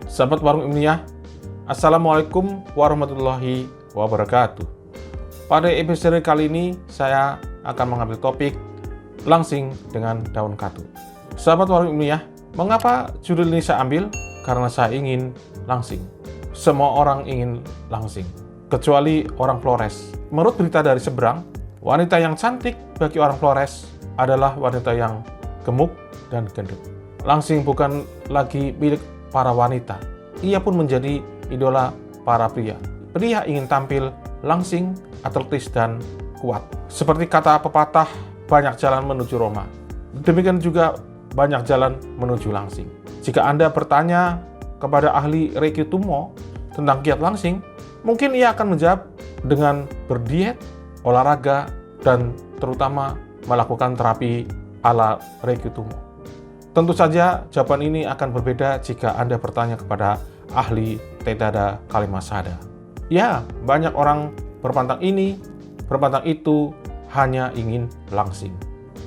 Sahabat Warung Ilmiah, Assalamualaikum warahmatullahi wabarakatuh. Pada episode kali ini, saya akan mengambil topik langsing dengan daun katu. Sahabat Warung Ilmiah, mengapa judul ini saya ambil? Karena saya ingin langsing. Semua orang ingin langsing, kecuali orang Flores. Menurut berita dari seberang, wanita yang cantik bagi orang Flores adalah wanita yang gemuk dan gendut. Langsing bukan lagi milik para wanita. Ia pun menjadi idola para pria. Pria ingin tampil langsing, atletis, dan kuat. Seperti kata pepatah, banyak jalan menuju Roma. Demikian juga banyak jalan menuju langsing. Jika Anda bertanya kepada ahli Reiki Tummo tentang kiat langsing, mungkin ia akan menjawab dengan berdiet, olahraga, dan terutama melakukan terapi ala Reiki Tummo. Tentu saja jawaban ini akan berbeda jika Anda bertanya kepada ahli Tedada Kalimasada. Ya, banyak orang berpantang ini, berpantang itu, hanya ingin langsing.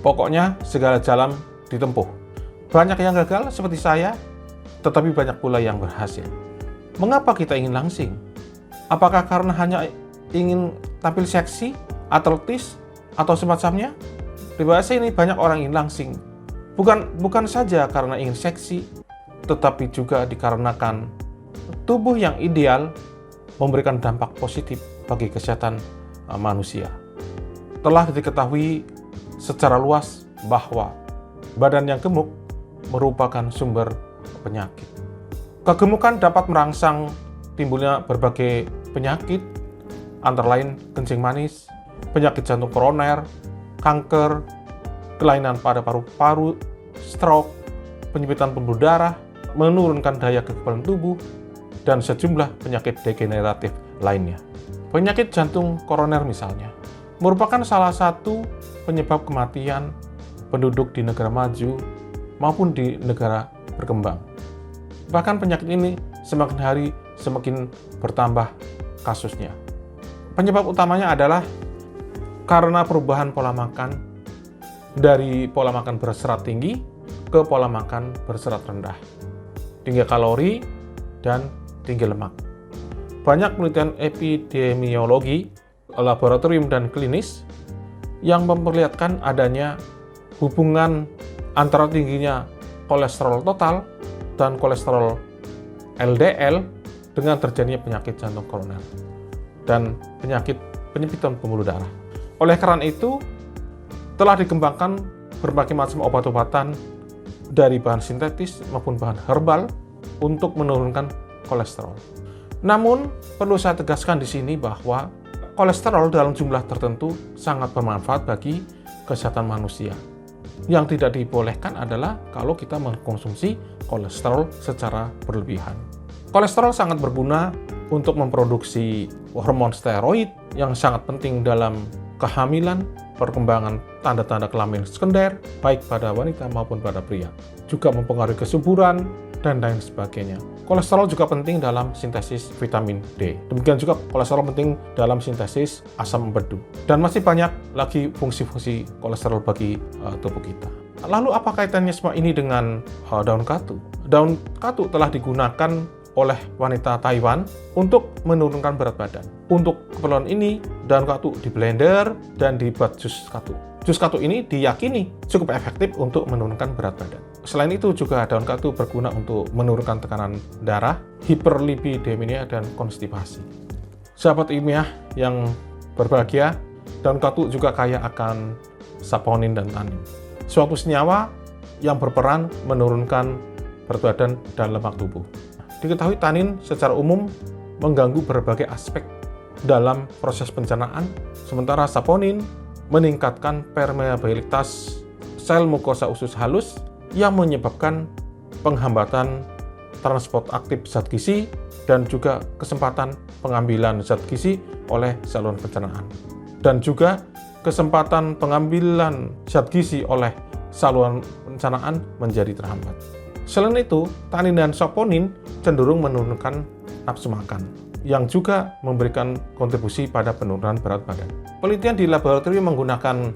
Pokoknya segala jalan ditempuh. Banyak yang gagal seperti saya, tetapi banyak pula yang berhasil. Mengapa kita ingin langsing? Apakah karena hanya ingin tampil seksi, atletis, atau semacamnya? Di bahasa ini banyak orang ingin langsing. Bukan saja karena ingin seksi, tetapi juga dikarenakan tubuh yang ideal memberikan dampak positif bagi kesehatan manusia. Telah diketahui secara luas bahwa badan yang gemuk merupakan sumber penyakit. Kegemukan dapat merangsang timbulnya berbagai penyakit, antara lain kencing manis, penyakit jantung koroner, kanker, kelainan pada paru-paru, stroke, penyempitan pembuluh darah, menurunkan daya kekebalan tubuh, dan sejumlah penyakit degeneratif lainnya. Penyakit jantung koroner misalnya, merupakan salah satu penyebab kematian penduduk di negara maju maupun di negara berkembang. Bahkan penyakit ini semakin hari semakin bertambah kasusnya. Penyebab utamanya adalah karena perubahan pola makan dari pola makan berserat tinggi ke pola makan berserat rendah, tinggi kalori, dan tinggi lemak. Banyak penelitian epidemiologi, laboratorium, dan klinis yang memperlihatkan adanya hubungan antara tingginya kolesterol total dan kolesterol LDL dengan terjadinya penyakit jantung koroner dan penyakit penyempitan pembuluh darah. Oleh karena itu, telah dikembangkan berbagai macam obat-obatan dari bahan sintetis maupun bahan herbal untuk menurunkan kolesterol. Namun, perlu saya tegaskan di sini bahwa kolesterol dalam jumlah tertentu sangat bermanfaat bagi kesehatan manusia. Yang tidak dibolehkan adalah kalau kita mengkonsumsi kolesterol secara berlebihan. Kolesterol sangat berguna untuk memproduksi hormon steroid yang sangat penting dalam kehamilan, perkembangan tanda-tanda kelamin sekunder, baik pada wanita maupun pada pria. Juga mempengaruhi kesuburan, dan lain sebagainya. Kolesterol juga penting dalam sintesis vitamin D. Demikian juga kolesterol penting dalam sintesis asam empedu. Dan masih banyak lagi fungsi-fungsi kolesterol bagi tubuh kita. Lalu apa kaitannya semua ini dengan daun katu? Daun katu telah digunakan oleh wanita Taiwan untuk menurunkan berat badan. Untuk keperluan ini, daun katu di blender dan dibuat jus katu. Jus katu ini diyakini cukup efektif untuk menurunkan berat badan. Selain itu juga daun katu berguna untuk menurunkan tekanan darah, hiperlipidemia, dan konstipasi. Sahabat ilmiah yang berbahagia, daun katu juga kaya akan saponin dan tanin, suatu senyawa yang berperan menurunkan berat badan dan lemak tubuh. Diketahui tanin secara umum mengganggu berbagai aspek dalam proses pencernaan, sementara saponin meningkatkan permeabilitas sel mukosa usus halus yang menyebabkan penghambatan transport aktif zat gizi dan juga kesempatan pengambilan zat gizi oleh saluran pencernaan. Dan juga kesempatan pengambilan zat gizi oleh saluran pencernaan menjadi terhambat. Selain itu, tanin dan saponin cenderung menurunkan nafsu makan, yang juga memberikan kontribusi pada penurunan berat badan. Penelitian di laboratorium menggunakan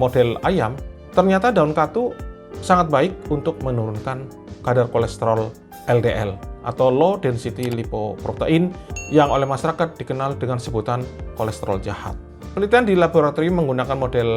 model ayam, ternyata daun katu sangat baik untuk menurunkan kadar kolesterol LDL atau low density lipoprotein yang oleh masyarakat dikenal dengan sebutan kolesterol jahat. Penelitian di laboratorium menggunakan model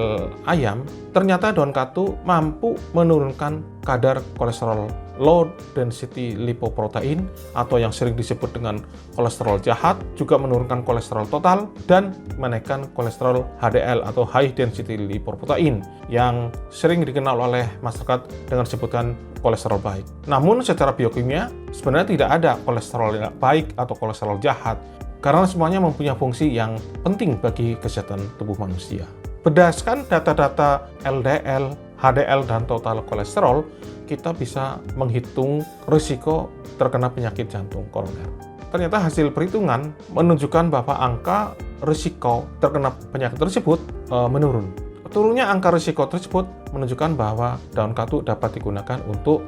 ayam, ternyata daun katu mampu menurunkan kadar kolesterol low density lipoprotein atau yang sering disebut dengan kolesterol jahat, juga menurunkan kolesterol total dan menaikkan kolesterol HDL atau high density lipoprotein yang sering dikenal oleh masyarakat dengan sebutan kolesterol baik. Namun secara biokimia sebenarnya tidak ada kolesterol yang baik atau kolesterol jahat, karena semuanya mempunyai fungsi yang penting bagi kesehatan tubuh manusia. Berdasarkan data-data LDL, HDL, dan total kolesterol, kita bisa menghitung risiko terkena penyakit jantung koroner. Ternyata hasil perhitungan menunjukkan bahwa angka risiko terkena penyakit tersebut menurun. Turunnya angka risiko tersebut menunjukkan bahwa daun katu dapat digunakan untuk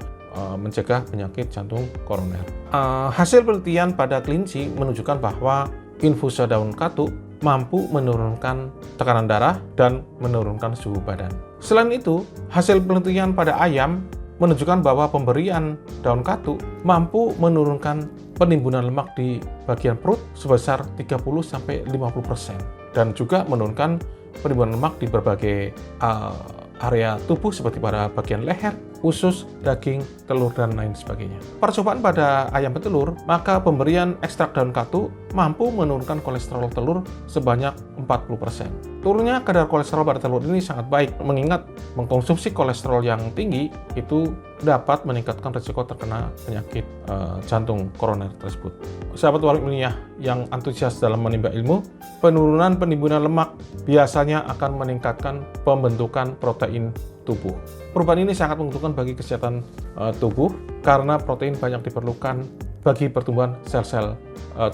mencegah penyakit jantung koroner. Hasil penelitian pada kelinci menunjukkan bahwa infusa daun katu mampu menurunkan tekanan darah dan menurunkan suhu badan. Selain itu, hasil penelitian pada ayam menunjukkan bahwa pemberian daun katu mampu menurunkan penimbunan lemak di bagian perut sebesar 30-50% dan juga menurunkan penimbunan lemak di berbagai area tubuh seperti pada bagian leher, usus, daging, telur, dan lain sebagainya. Percobaan pada ayam petelur, maka pemberian ekstrak daun katu mampu menurunkan kolesterol telur sebanyak 40%. Turunnya kadar kolesterol pada telur ini sangat baik, mengingat mengkonsumsi kolesterol yang tinggi itu dapat meningkatkan risiko terkena penyakit jantung koroner tersebut. Sahabat warung ilmiah yang antusias dalam menimba ilmu, penurunan penimbunan lemak biasanya akan meningkatkan pembentukan protein tubuh. Perubahan ini sangat menguntungkan bagi kesehatan tubuh karena protein banyak diperlukan bagi pertumbuhan sel-sel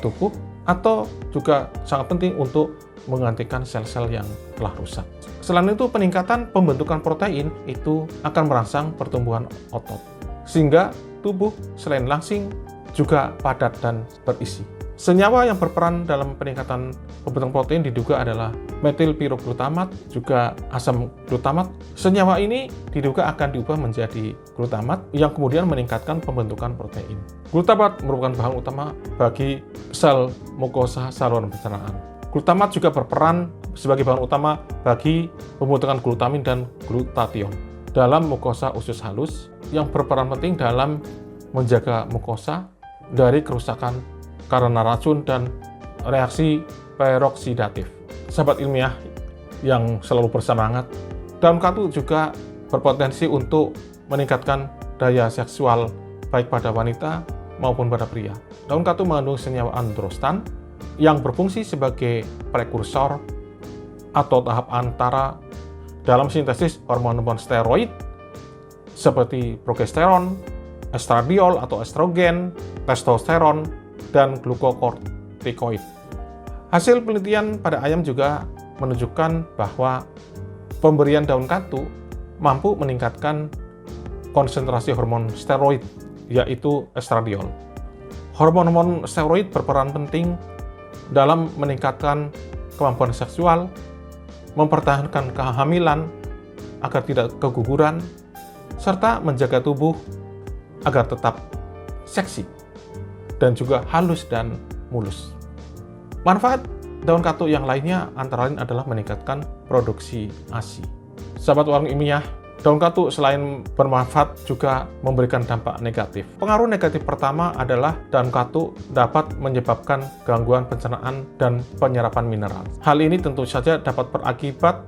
tubuh, atau juga sangat penting untuk menggantikan sel-sel yang telah rusak. Selain itu, peningkatan pembentukan protein itu akan merangsang pertumbuhan otot, sehingga tubuh selain langsing juga padat dan berisi. Senyawa yang berperan dalam peningkatan pembentukan protein diduga adalah metilpiroglutamat, juga asam glutamat. Senyawa ini diduga akan diubah menjadi glutamat yang kemudian meningkatkan pembentukan protein. Glutamat merupakan bahan utama bagi sel mukosa saluran pencernaan. Glutamat juga berperan sebagai bahan utama bagi pembentukan glutamin dan glutathione dalam mukosa usus halus, yang berperan penting dalam menjaga mukosa dari kerusakan karena racun dan reaksi peroksidatif. Sahabat ilmiah yang selalu bersemangat, daun katu juga berpotensi untuk meningkatkan daya seksual baik pada wanita maupun pada pria. Daun katu mengandung senyawa androstan yang berfungsi sebagai prekursor atau tahap antara dalam sintesis hormon-hormon steroid seperti progesteron, estradiol atau estrogen, testosteron, dan glukokortikoid. Hasil penelitian pada ayam juga menunjukkan bahwa pemberian daun katu mampu meningkatkan konsentrasi hormon steroid, yaitu estradiol. Hormon-hormon steroid berperan penting dalam meningkatkan kemampuan seksual, mempertahankan kehamilan agar tidak keguguran, serta menjaga tubuh agar tetap seksi dan juga halus dan mulus. Manfaat daun katu yang lainnya antara lain adalah meningkatkan produksi ASI. Sahabat warung ilmiah, daun katu selain bermanfaat juga memberikan dampak negatif. Pengaruh negatif pertama adalah daun katu dapat menyebabkan gangguan pencernaan dan penyerapan mineral. Hal ini tentu saja dapat berakibat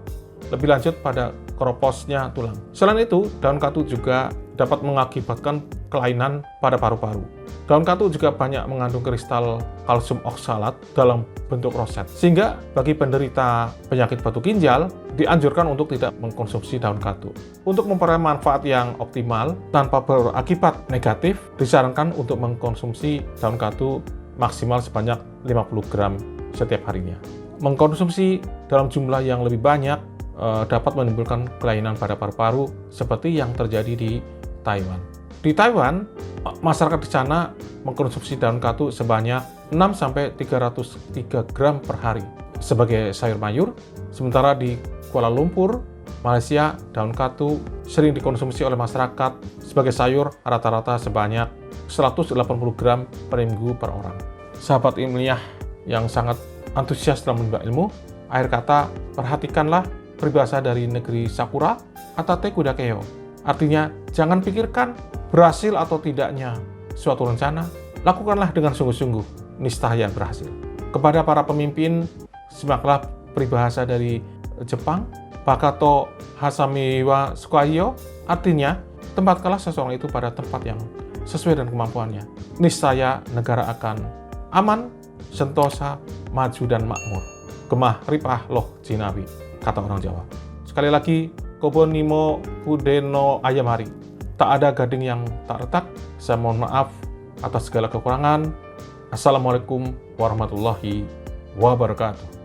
lebih lanjut pada keroposnya tulang. Selain itu, daun katu juga dapat mengakibatkan kelainan pada paru-paru. Daun katu juga banyak mengandung kristal kalsium oksalat dalam bentuk roset, sehingga bagi penderita penyakit batu ginjal dianjurkan untuk tidak mengkonsumsi daun katu. Untuk memperoleh manfaat yang optimal tanpa berakibat negatif, disarankan untuk mengkonsumsi daun katu maksimal sebanyak 50 gram setiap harinya. Mengkonsumsi dalam jumlah yang lebih banyak dapat menimbulkan kelainan pada paru-paru seperti yang terjadi di Taiwan. Di Taiwan, masyarakat di sana mengkonsumsi daun katu sebanyak 6-303 gram per hari sebagai sayur mayur, sementara di Kuala Lumpur Malaysia, daun katu sering dikonsumsi oleh masyarakat sebagai sayur rata-rata sebanyak 180 gram per minggu per orang. Sahabat ilmiah yang sangat antusias dalam menimba ilmu, akhir kata, perhatikanlah peribahasa dari negeri Sakura, Atate Kuda Keo. Artinya, jangan pikirkan berhasil atau tidaknya suatu rencana, lakukanlah dengan sungguh-sungguh, niscaya berhasil. Kepada para pemimpin, simaklah peribahasa dari Jepang, Bakato Hasami wa Sukayo, artinya, tempatkanlah seseorang itu pada tempat yang sesuai dengan kemampuannya. Niscaya negara akan aman, sentosa, maju dan makmur. Gemah ripah loh jinawi, kata orang Jawa. Sekali lagi, kobon nimo budeno ayamari. Tak ada gading yang tak retak. Saya mohon maaf atas segala kekurangan. Assalamualaikum warahmatullahi wabarakatuh.